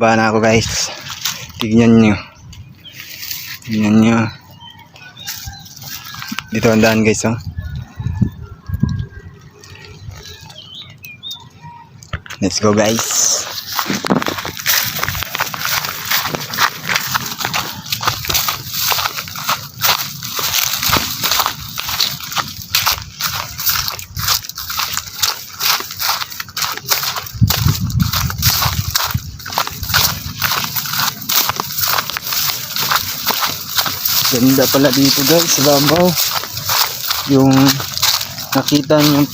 Baba na ako guys. Tignan nyo. Tignan nyo. Dito ang daan guys oh. Let's go guys. Ganda pala dito guys sa Babaw. Yung nakita nyo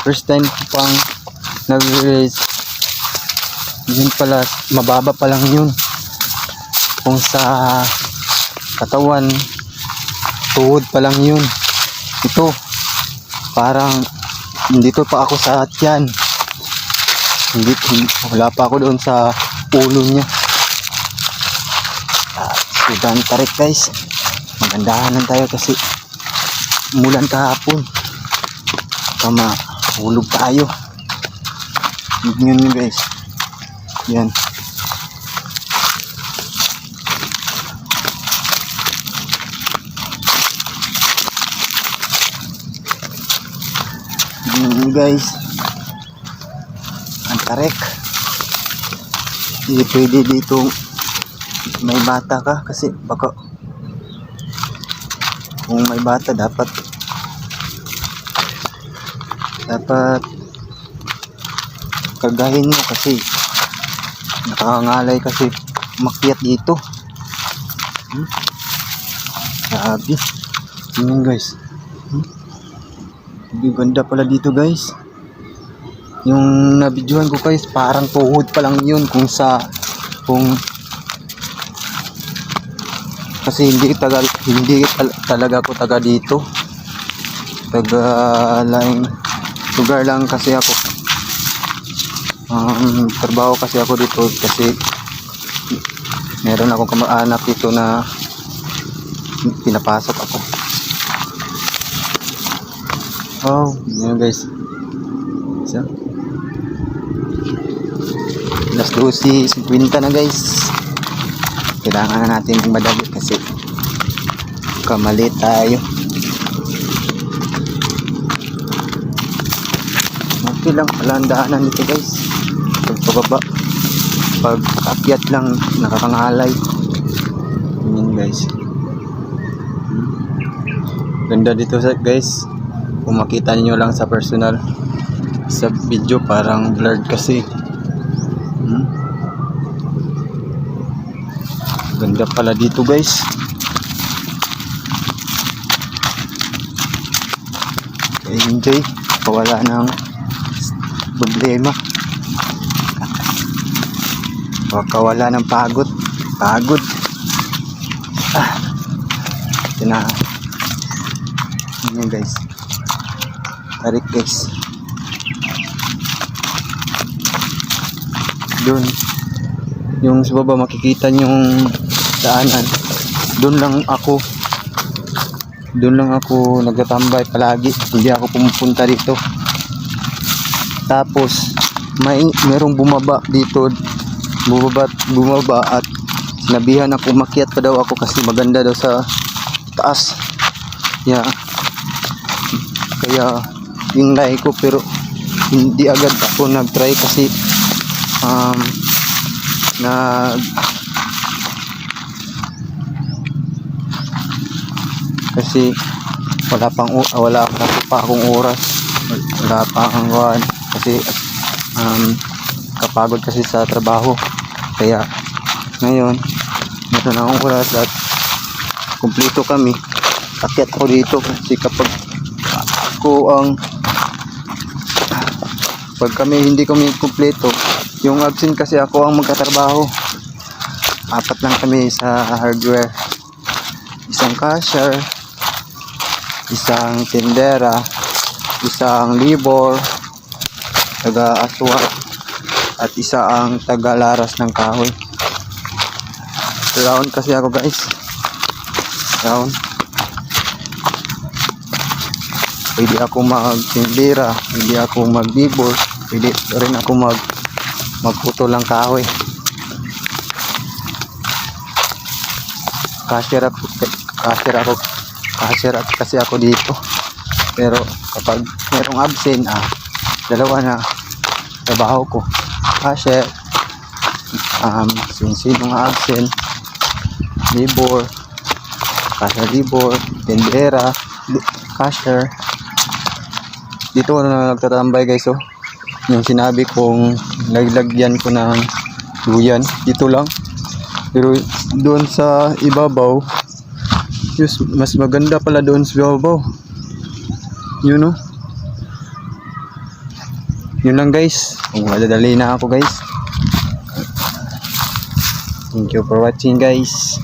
first time pang nag-race, yun pala, mababa pa lang yun. Kung sa katawan, tuhod pa lang yun. Ito parang dito pa ako sa tiyan. Wala pa ako doon sa ulo niya. Sudan tarik guys. Magandahan tayo kasi umulan kahapon. Kama hulog tayo. Tignan nyo guys. Yan. Tignan nyo guys. Ang tarik. Hindi pwede dito may bata ka kasi baka kung may bata dapat kagahin mo kasi nakakangalay kasi makyat dito. Sabi yun guys. Ganda pala dito guys. Yung nabidyohan ko guys parang tuhod pa lang yun kung kasi hindi talaga ako taga dito. Taga laing lugar lang kasi ako. Trabaho kasi ako dito kasi meron akong kamag-anak dito na pinapasok ako. Oh, yun guys. So, alas 12:50 na guys. Kailangan na natin madali kasi kamali tayo. Okay lang pala ang daanan dito guys. Pagpababa, pag akyat lang nakakangalay. Yun guys. Ganda dito guys. Kung makita niyo lang sa personal, sa video parang blurred kasi. Ganda pala dito guys. Enjoy, wala ng problema, wala ng pagod. Ano guys, tarik guys. Doon yung sa baba makikita yung daanan. Doon lang ako nagtatambay palagi, hindi ako pumupunta dito. Tapos merong bumaba dito, bumaba at sinabihan ako makiat pa daw ako kasi maganda daw sa taas. Kaya yung like ko pero hindi agad ako nag-try kasi kasi wala pa akong oras, wala pa akong kuwan kasi kapagod kasi sa trabaho. Kaya ngayon meron akong oras at kumpleto kami. Akyat ako dito kasi kapag hindi kami kumpleto, yung absent kasi ako ang magkatrabaho. 4 lang kami sa hardware, isang cashier, isang tindera, isang libor, taga-aswat, at isa ang taga-laras ng kahoy. Round kasi ako guys. Round. Pwede ako mag-tindera, pwede ako mag-libor, pwede rin ako magputo lang kahoy. cashier kasi ako dito. Pero kapag merong absent, dalawa na trabaho ko. Cashier, sino nga absent, labor, cashier labor, tendera, cashier. Dito na nagtatambay guys, oh. Yung sinabi kong naglagyan ko ng duyan, dito lang. Pero doon sa ibabaw, mas maganda pala doon sa ibabaw. Yun, oh. Yun lang guys. Madadali na ako guys. Thank you for watching guys.